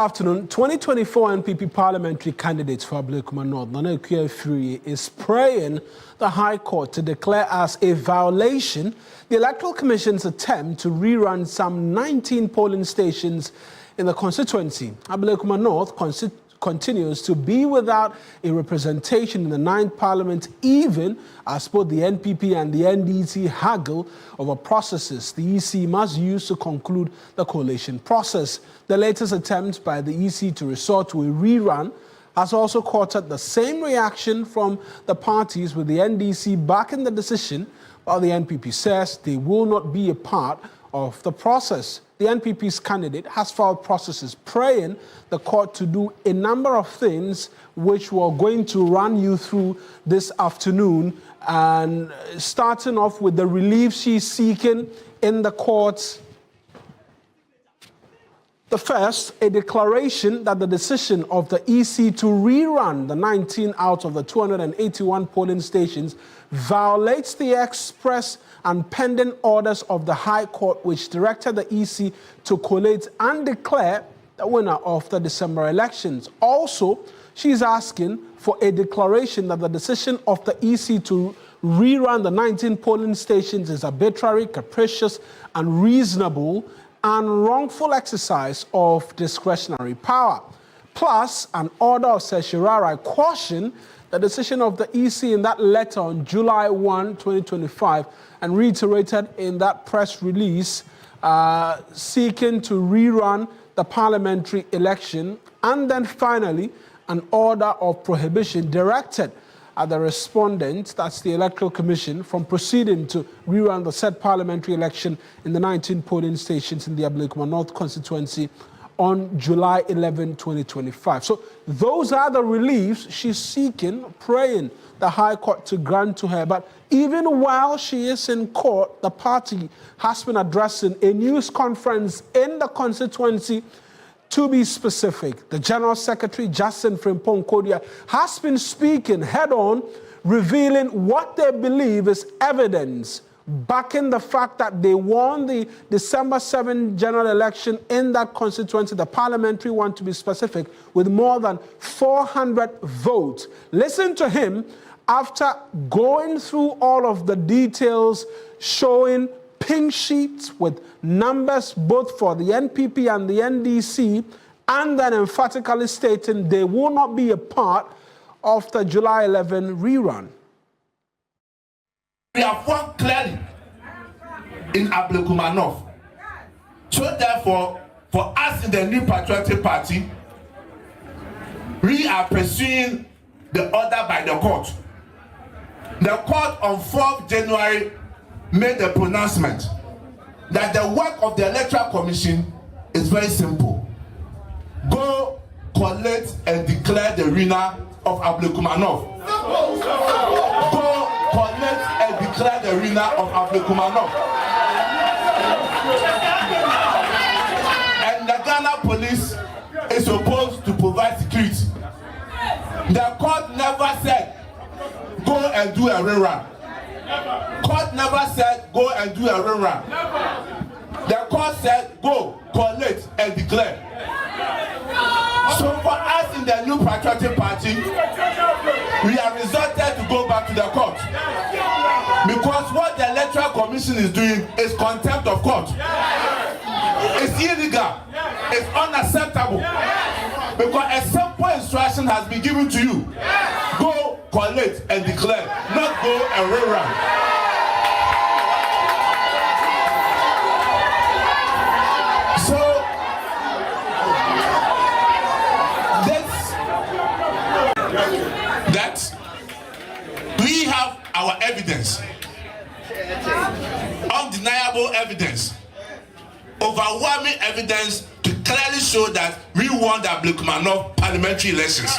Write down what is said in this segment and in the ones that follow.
Afternoon, 2024 NPP parliamentary candidate for Ablekuma North, Rerun, is praying the High Court to declare as a violation the Electoral Commission's attempt to rerun some 19 polling stations in the constituency. Ablekuma North continues to be without a representation in the 9th Parliament, even as both the NPP and the NDC haggle over processes the EC must use to conclude the coalition process. The latest attempt by the EC to resort to a rerun has also courted the same reaction from the parties, with the NDC backing the decision, while the NPP says they will not be a part of the process. The NPP's candidate has filed processes praying the court to do a number of things which we're going to run you through this afternoon, and starting off with the relief she's seeking in the courts. The first, a declaration that the decision of the EC to rerun the 19 out of the 281 polling stations violates the express and pending orders of the High Court, which directed the EC to collate and declare the winner of the December elections. Also, she's asking for a declaration that the decision of the EC to rerun the 19 polling stations is arbitrary, capricious, unreasonable, and wrongful exercise of discretionary power. Plus, an order of certiorari caution the decision of the EC in that letter on July 1, 2025, and reiterated in that press release seeking to rerun the parliamentary election. And then finally, an order of prohibition directed at the respondent, that's the Electoral Commission, from proceeding to rerun the said parliamentary election in the 19 polling stations in the Ablekuma North constituency on July 11, 2025. So those are the reliefs she's seeking, praying the High Court to grant to her. But even while she is in court, the party has been addressing a news conference in the constituency. To be specific, the General Secretary, Justin Frimpong Kodia, has been speaking head-on, revealing what they believe is evidence backing the fact that they won the December 7 general election in that constituency, the parliamentary one to be specific, with more than 400 votes. Listen to him after going through all of the details, showing pink sheets with numbers both for the NPP and the NDC, and then emphatically stating they will not be a part of the July 11 rerun. We have won clearly in Ablekuma North. So therefore, for us in the New Patriotic Party, we are pursuing the order by the court. The court on 4th January made a pronouncement that the work of the Electoral Commission is very simple. Go collect and declare the winner of Ablekuma North. Go collect and declare the winner of Ablekuma North. And the Ghana police is supposed to provide security. The court never said, go and do a rerun. Court never said, go and do a rerun. The court said, go, collect, and declare. So for us in the New Patriotic Party, we have resorted to go back to the court. Because what the Electoral Commission is doing is contempt of court. It's illegal. It's unacceptable. Because a simple instruction has been given to you. Go, collect, and declare. Not go and rerun. That we have our evidence, undeniable evidence, overwhelming evidence to clearly show that we won the Ablekuma North parliamentary elections.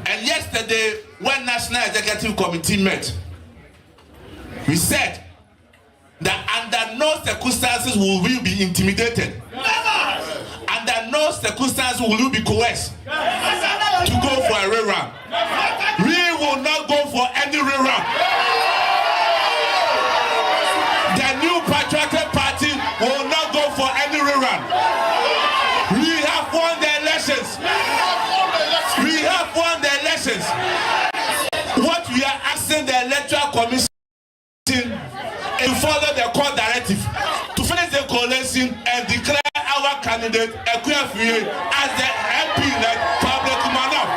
And yesterday, when National Executive Committee met, we said that under no circumstances will we be intimidated. Under no circumstances will we be coerced to go for a rerun. We will not go for any rerun. The New Patriotic Party will not go for any rerun. won the elections. We have won the elections. What we are asking the Electoral Commission to follow the court directive to finish the coalition and declare our candidate Ekwefie as the MP for Ablekuma North.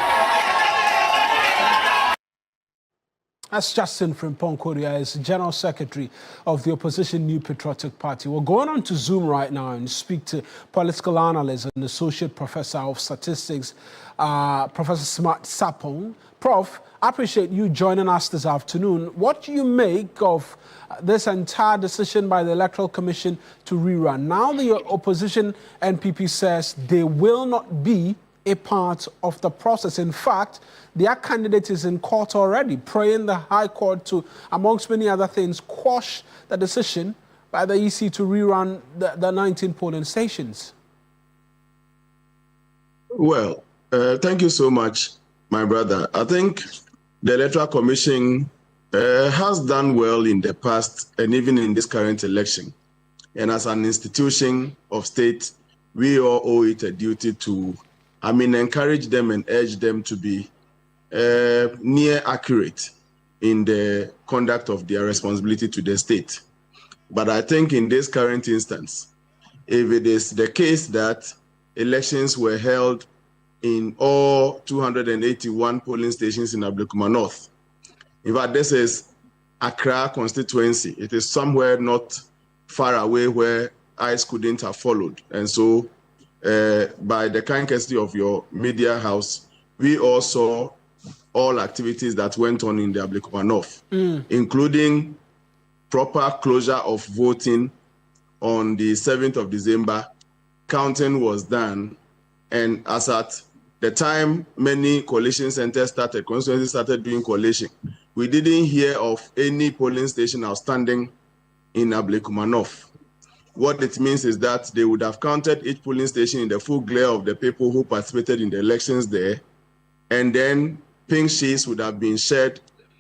That's Justin Frimpong-Kodia, is General Secretary of the opposition New Patriotic Party. We're going on to Zoom right now and speak to political analyst and Associate Professor of Statistics, Professor Smart Sapong. Prof, I appreciate you joining us this afternoon. What do you make of this entire decision by the Electoral Commission to rerun? Now the opposition NPP says they will not be a part of the process. In fact, their candidate is in court already, praying the High Court to, amongst many other things, quash the decision by the EC to rerun the 19 polling stations. Well, thank you so much, my brother. I think the Electoral Commission has done well in the past and even in this current election. And as an institution of state, we all owe it a duty to encourage them and urge them to be near accurate in the conduct of their responsibility to the state. But I think in this current instance, if it is the case that elections were held in all 281 polling stations in Ablekuma North, in fact, this is Accra constituency. It is somewhere not far away where eyes couldn't have followed. And so by the kind courtesy of your media house, we all saw all activities that went on in the Ablekuma North, including proper closure of voting on the 7th of December. Counting was done, and as at the time many coalition centers constituencies started doing coalition, we didn't hear of any polling station outstanding in Ablekuma North. What it means is that they would have counted each polling station in the full glare of the people who participated in the elections there, and then pink sheets would have been shared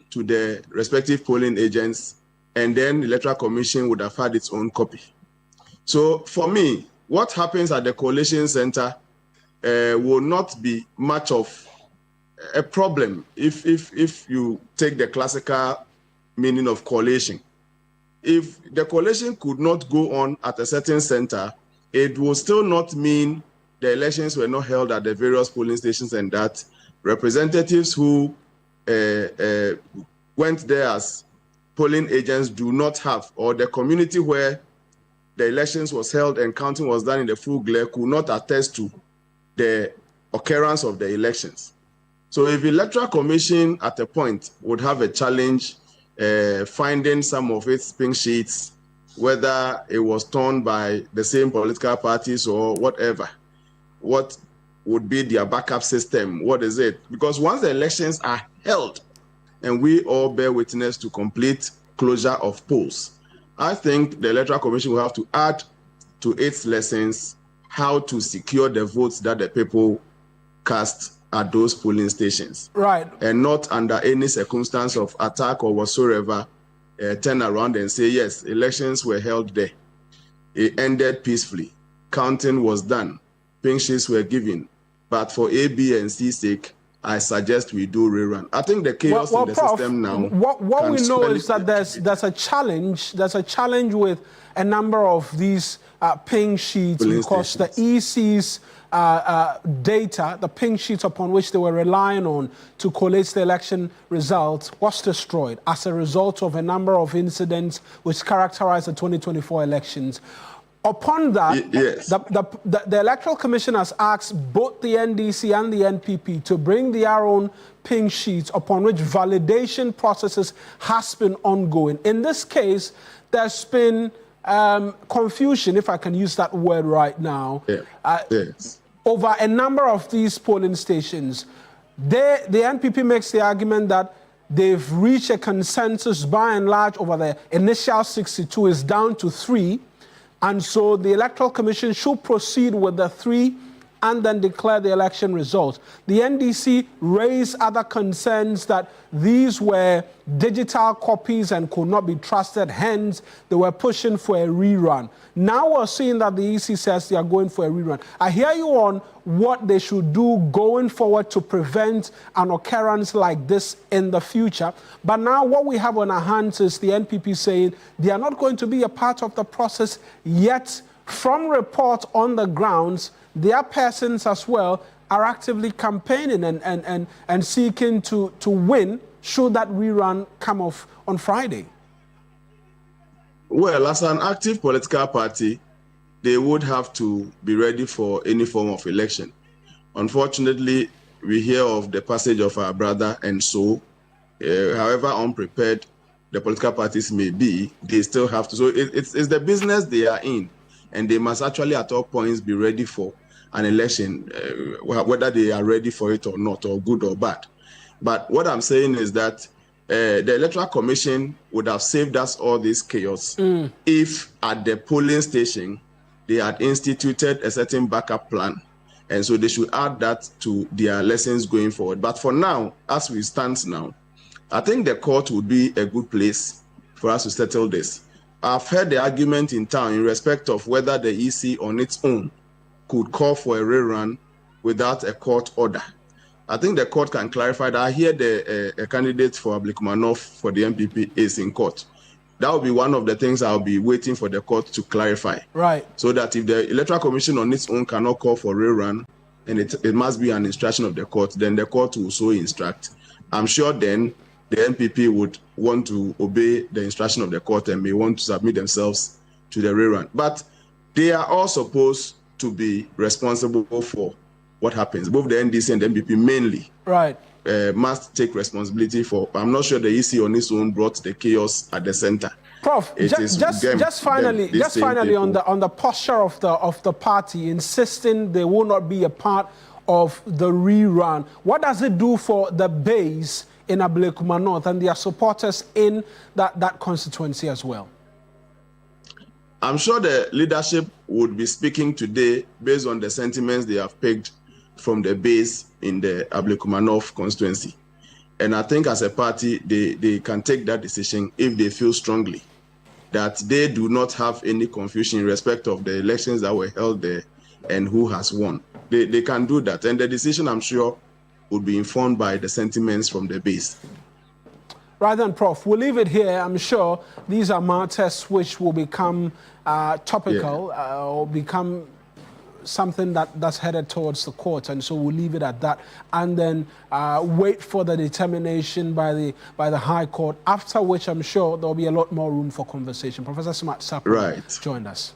to the respective polling agents, and then the Electoral Commission would have had its own copy. So for me, what happens at the coalition center will not be much of a problem if you take the classical meaning of coalition. If the coalition could not go on at a certain center, it will still not mean the elections were not held at the various polling stations, and that representatives who went there as polling agents do not have, or the community where the elections was held and counting was done in the full glare could not attest to the occurrence of the elections. So if the Electoral Commission at a point would have a challenge finding some of its pink sheets, whether it was torn by the same political parties or whatever, what would be their backup system? What is it? Because once the elections are held and we all bear witness to complete closure of polls, I think the Electoral Commission will have to add to its lessons how to secure the votes that the people cast at those polling stations. Right. And not under any circumstance of attack or whatsoever turn around and say, yes, elections were held there. It ended peacefully. Counting was done. Pink sheets were given. But for A, B, and C sake, I suggest we do rerun. I think the chaos in the system now. What we know is that there's a challenge. There's a challenge with a number of these pink sheets because the EC's data, the pink sheets upon which they were relying on to collate the election results, was destroyed as a result of a number of incidents which characterized the 2024 elections. Upon that, yes. the Electoral Commission has asked both the NDC and the NPP to bring their own pink sheets upon which validation processes has been ongoing. In this case, there's been confusion, if I can use that word right now, yes. over a number of these polling stations. The NPP makes the argument that they've reached a consensus by and large over the initial 62 is down to 3. And so the Electoral Commission should proceed with the 3 and then declare the election result. The NDC raised other concerns that these were digital copies and could not be trusted, hence they were pushing for a rerun. Now we're seeing that the EC says they are going for a rerun. I hear you on what they should do going forward to prevent an occurrence like this in the future. But now what we have on our hands is the NPP saying they are not going to be a part of the process, yet from reports on the grounds, their persons as well are actively campaigning and seeking to win should that rerun come off on Friday. Well, as an active political party, they would have to be ready for any form of election. Unfortunately, we hear of the passage of our brother, and so, however unprepared the political parties may be, they still have to. So it's the business they are in, and they must actually at all points be ready for an election, whether they are ready for it or not, or good or bad. But what I'm saying is that the Electoral Commission would have saved us all this chaos if at the polling station they had instituted a certain backup plan. And so they should add that to their lessons going forward. But for now, as we stand now, I think the court would be a good place for us to settle this. I've heard the argument in town in respect of whether the EC on its own could call for a rerun without a court order. I think the court can clarify that. I hear the candidate for Ablekuma North for the NPP is in court. That will be one of the things I'll be waiting for the court to clarify. Right. So that if the Electoral Commission on its own cannot call for rerun, and it must be an instruction of the court, then the court will so instruct. I'm sure then the NPP would want to obey the instruction of the court and may want to submit themselves to the rerun. But they are all supposed to be responsible for what happens. Both the NDC and the NPP mainly must take responsibility for. I'm not sure the EC on its own brought the chaos at the center. Prof, just finally on the posture of the party insisting they will not be a part of the rerun. What does it do for the base in Ablekuma North and their supporters in that constituency as well? I'm sure the leadership would be speaking today based on the sentiments they have picked from the base in the Ablekuma North constituency. And I think as a party, they can take that decision if they feel strongly that they do not have any confusion in respect of the elections that were held there and who has won. They can do that. And the decision, I'm sure, would be informed by the sentiments from the base. Right then, Prof, we'll leave it here. I'm sure these are matters which will become topical or become something that's headed towards the court, and so we'll leave it at that, and then wait for the determination by the High Court. After which, I'm sure there'll be a lot more room for conversation. Professor Smart Sapper joined us.